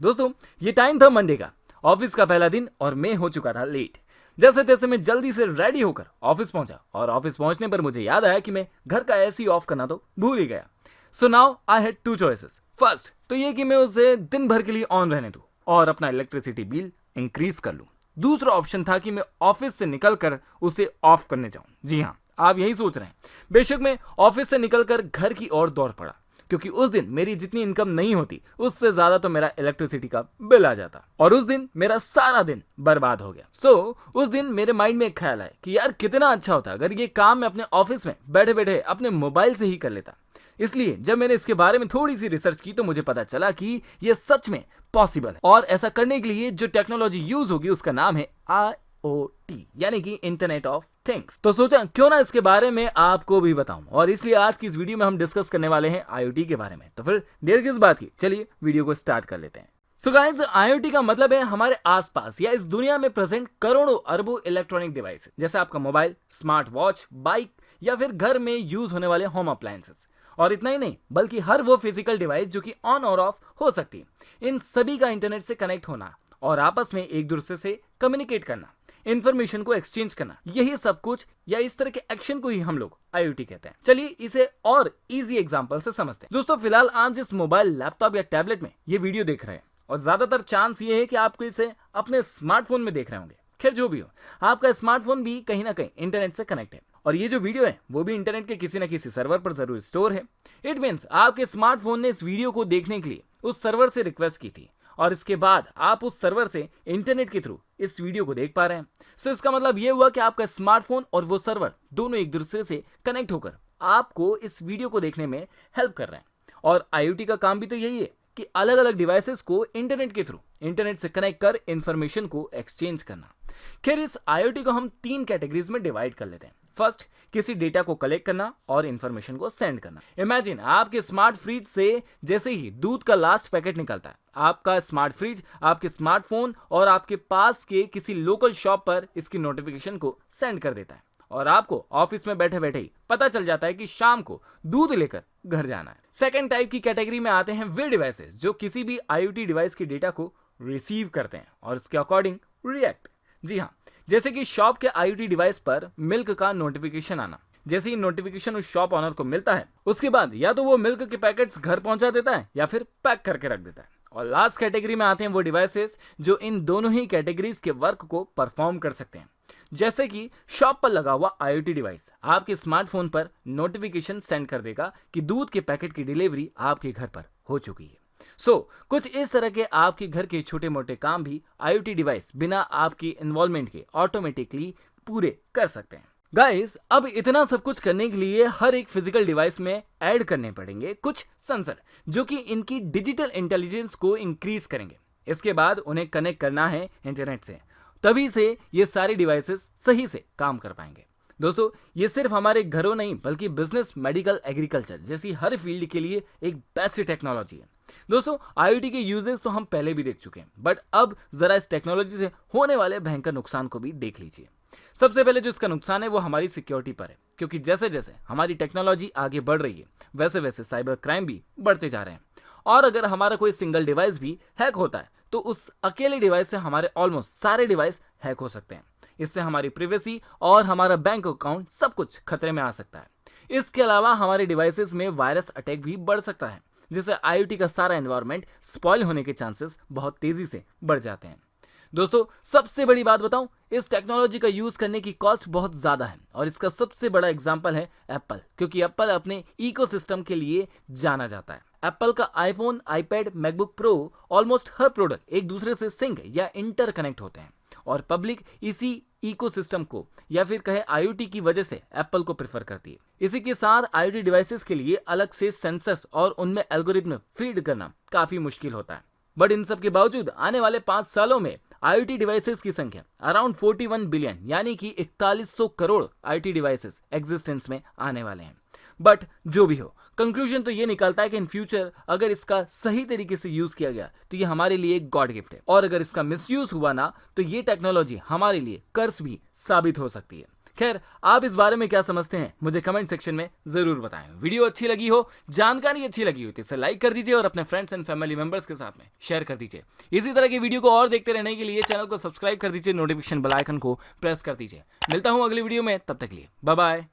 दोस्तों ये टाइम था मंडे का, ऑफिस का पहला दिन और मैं हो चुका था लेट। जैसे तैसे मैं जल्दी से रेडी होकर ऑफिस पहुंचा और ऑफिस पहुंचने पर मुझे याद आया कि मैं घर का एसी ऑफ करना तो भूल ही गया। So now I had two choices. First तो ये कि मैं उसे दिन भर के लिए ऑन रहने दूं और अपना इलेक्ट्रिसिटी बिल इंक्रीज कर लूं। दूसरा ऑप्शन था कि मैं ऑफिस से निकलकर उसे ऑफ करने जाऊं। जी हाँ, आप यही सोच रहे हैं। बेशक मैं ऑफिस से निकलकर घर की ओर दौड़ पड़ा, क्योंकि उस दिन मेरी जितनी इनकम नहीं होती उससे ज्यादा तो मेरा इलेक्ट्रिसिटी का बिल आ जाता और उस दिन मेरा सारा दिन बर्बाद हो गया। सो उस दिन मेरे माइंड में एक ख्याल आया कि यार कितना अच्छा होता अगर ये काम मैं अपने ऑफिस में बैठे बैठे अपने मोबाइल से ही कर लेता। इसलिए जब मैंने इसके बारे में थोड़ी सी रिसर्च की तो मुझे पता चला कि यह सच में पॉसिबल है और ऐसा करने के लिए जो टेक्नोलॉजी यूज होगी उसका नाम है IoT, यानी कि इंटरनेट ऑफ थिंग्स। तो सोचा क्यों ना इसके बारे में आपको भी बताऊं और इसलिए आज की इस वीडियो में हम डिस्कस करने वाले हैं IoT के बारे में। तो फिर देर किस बात की, चलिए वीडियो को स्टार्ट कर लेते हैं। सो गाइस, IoT का मतलब है हमारे आसपास या इस दुनिया में प्रेजेंट करोड़ों अरबों इलेक्ट्रॉनिक डिवाइस, जैसे आपका मोबाइल, स्मार्ट वॉच, बाइक या फिर घर में यूज होने वाले होम अप्लायंसेस। और इतना ही नहीं बल्कि हर वो फिजिकल डिवाइस जो कि ऑन और ऑफ हो सकती है। इन सभी का इंटरनेट से कनेक्ट होना और आपस में एक दूसरे से कम्युनिकेट करना, इंफॉर्मेशन को एक्सचेंज करना, यही सब कुछ या इस तरह के एक्शन को ही हम लोग IoT कहते हैं। चलिए इसे और इजी एग्जांपल से समझते हैं। दोस्तों फिलहाल आप जिस मोबाइल, लैपटॉप या टैबलेट में ये वीडियो देख रहे हैं और ज्यादातर चांस ये है कि आप इसे अपने स्मार्टफोन में देख रहे होंगे। खैर जो भी हो, आपका स्मार्टफोन भी कहीं ना कहीं इंटरनेट से कनेक्ट है और ये जो वीडियो है वो भी इंटरनेट के किसी न किसी सर्वर पर जरूर स्टोर है। इट मीन्स आपके स्मार्टफोन ने इस वीडियो को देखने के लिए उस सर्वर से रिक्वेस्ट की थी और इसके बाद आप उस सर्वर से इंटरनेट के थ्रू इस वीडियो को देख पा रहे हैं। सो इसका मतलब ये हुआ कि आपका स्मार्टफोन और वो सर्वर दोनों एक दूसरे से कनेक्ट होकर आपको इस वीडियो को देखने में हेल्प कर रहे हैं। और IoT का काम भी तो यही है कि अलग अलग डिवाइसेस को इंटरनेट के थ्रू इंटरनेट से कनेक्ट कर इंफॉर्मेशन को एक्सचेंज करना। खैर इस IoT को हम 3 कैटेगरीज में डिवाइड कर लेते हैं। फर्स्ट, किसी डेटा को कलेक्ट करना और इंफॉर्मेशन को सेंड करना। इमेजिन आपके स्मार्ट फ्रिज से जैसे ही दूध का लास्ट पैकेट निकलता है, आपका स्मार्ट फ्रिज आपके स्मार्टफोन और आपके पास के किसी लोकल शॉप पर इसकी नोटिफिकेशन को सेंड कर देता है और आपको ऑफिस में बैठे बैठे ही पता चल जाता है कि शाम को दूध लेकर घर जाना है। सेकेंड टाइप की कैटेगरी में आते हैं वे डिवाइसेस जो किसी भी IoT डिवाइस के डेटा को रिसीव करते हैं और उसके अकॉर्डिंग रिएक्ट। जी हाँ, जैसे कि शॉप के IoT डिवाइस पर मिल्क का नोटिफिकेशन आना। जैसे ही नोटिफिकेशन उस शॉप ऑनर को मिलता है उसके बाद या तो वो मिल्क के पैकेट्स घर पहुंचा देता है या फिर पैक करके रख देता है। और लास्ट कैटेगरी में आते हैं वो डिवाइसेस जो इन दोनों ही कैटेगरीज के वर्क को परफॉर्म कर सकते हैं। जैसे कि शॉप पर लगा हुआ IoT डिवाइस आपके स्मार्टफोन पर नोटिफिकेशन सेंड कर देगा कि दूध के पैकेट की डिलीवरी आपके घर पर हो चुकी है। कुछ इस तरह के आपके घर के छोटे मोटे काम भी IoT डिवाइस बिना आपकी इन्वॉल्वमेंट के ऑटोमेटिकली पूरे कर सकते हैं। गाइस, अब इतना सब कुछ करने के लिए हर एक फिजिकल डिवाइस में ऐड करने पड़ेंगे कुछ सेंसर जो कि इनकी डिजिटल इंटेलिजेंस को इंक्रीज करेंगे। इसके बाद उन्हें कनेक्ट करना है इंटरनेट से, तभी से ये सारी डिवाइसेस सही से काम कर पाएंगे। दोस्तों ये सिर्फ हमारे घरों नहीं बल्कि बिजनेस, मेडिकल, एग्रीकल्चर जैसी हर फील्ड के लिए एक बेस्ट टेक्नोलॉजी है। दोस्तों IoT के यूजेस तो हम पहले भी देख चुके हैं, बट अब जरा इस टेक्नोलॉजी से होने वाले भयंकर नुकसान को भी देख लीजिए। सबसे पहले जो इसका नुकसान है वो हमारी सिक्योरिटी पर है, क्योंकि जैसे जैसे हमारी टेक्नोलॉजी आगे बढ़ रही है वैसे वैसे साइबर क्राइम भी बढ़ते जा रहे हैं। और अगर हमारा कोई सिंगल डिवाइस भी हैक होता है तो उस अकेले डिवाइस से हमारे ऑलमोस्ट सारे डिवाइस हैक हो सकते हैं। इससे हमारी प्राइवेसी और हमारा बैंक अकाउंट सब कुछ खतरे में आ सकता है। इसके अलावा हमारे डिवाइसेस में वायरस अटैक भी बढ़ सकता है, जिससे IoT का सारा एनवायरनमेंट स्पॉइल होने के चांसेस बहुत तेजी से बढ़ जाते हैं। दोस्तों सबसे बड़ी बात बताऊं, इस टेक्नोलॉजी का यूज करने की कॉस्ट बहुत ज्यादा है और इसका सबसे बड़ा एग्जांपल है एप्पल, क्योंकि एप्पल अपने इकोसिस्टम के लिए जाना जाता है। एप्पल का iPhone, iPad, MacBook Pro, almost हर प्रोडक्ट एक दूसरे से सिंक या इंटरकनेक्ट होते हैं और पब्लिक इसी इकोसिस्टम को या फिर कहे IoT की वजह से एप्पल को प्रेफर करती है। इसी के साथ IoT डिवाइसेस के लिए अलग से सेंसर्स और उनमें एल्गोरिथम फीड करना काफी मुश्किल होता है। बट इन सब के बावजूद आने वाले 5 सालों में IoT डिवाइसेस की संख्या अराउंड 41 बिलियन यानी कि 4100 करोड़ IoT डिवाइसेस एग्जिस्टेंस में आने वाले हैं। बट जो भी हो, कंक्लूजन तो ये निकलता है कि इन फ्यूचर अगर इसका सही तरीके से यूज किया गया तो ये हमारे लिए एक गॉड गिफ्ट है, और अगर इसका मिसयूज हुआ ना तो ये टेक्नोलॉजी हमारे लिए कर्स भी साबित हो सकती है। खैर, आप इस बारे में क्या समझते हैं मुझे कमेंट सेक्शन में जरूर बताएं। वीडियो अच्छी लगी हो, जानकारी अच्छी लगी हो तो इसे लाइक कर दीजिए और अपने फ्रेंड्स एंड फैमिली मेंबर्स के साथ में शेयर कर दीजिए। इसी तरह की वीडियो को और देखते रहने के लिए चैनल को सब्सक्राइब कर दीजिए, नोटिफिकेशन बेल आइकन को प्रेस कर दीजिए। मिलता हूं अगली वीडियो में, तब तक के लिए बाय बाय।